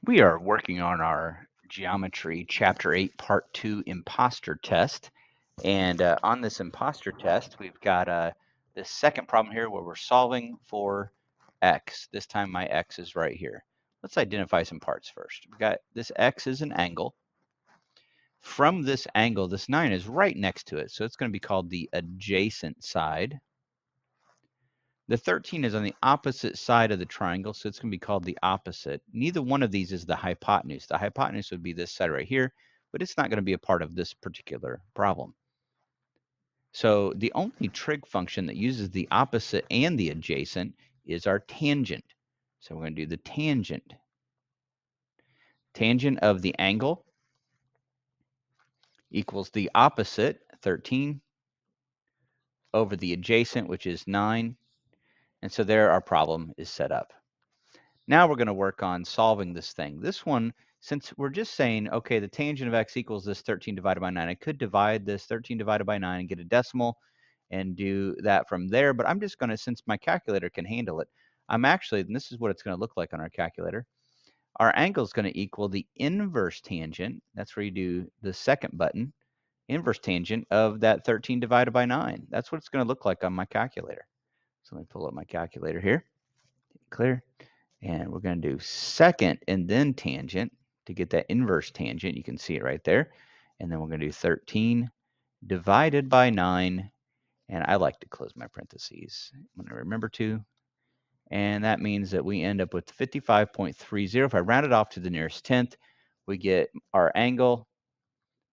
We are working on our geometry chapter 8 part 2 imposter test, and on this imposter test we've got this second problem here where we're solving for x. This time my x is right here. Let's identify some parts first. We've got this x is an angle. From this angle, this 9 is right next to it, so it's going to be called the adjacent side. The 13 is on the opposite side of the triangle, so it's going to be called the opposite. Neither one of these is the hypotenuse. The hypotenuse would be this side right here, but it's not going to be a part of this particular problem. So the only trig function that uses the opposite and the adjacent is our tangent. So we're going to do the tangent. Tangent of the angle equals the opposite, 13, over the adjacent, which is 9. And so there our problem is set up. Now we're going to work on solving this thing. This one, since we're just saying, okay, the tangent of x equals this 13 divided by 9, I could divide this 13 divided by 9 and get a decimal and do that from there, but I'm just going to, since my calculator can handle it, I'm actually, and this is what it's going to look like on our calculator, our angle is going to equal the inverse tangent, that's where you do the second button, inverse tangent of that 13 divided by 9. That's what it's going to look like on my calculator. So let me pull up my calculator here. Clear. And we're going to do second and then tangent to get that inverse tangent. You can see it right there. And then we're going to do 13 divided by 9. And I like to close my parentheses when I remember to. And that means that we end up with 55.30. If I round it off to the nearest tenth, we get our angle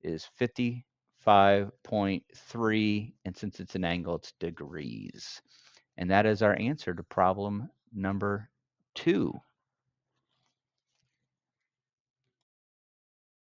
is 55.3. And since it's an angle, it's degrees. And that is our answer to problem number 2.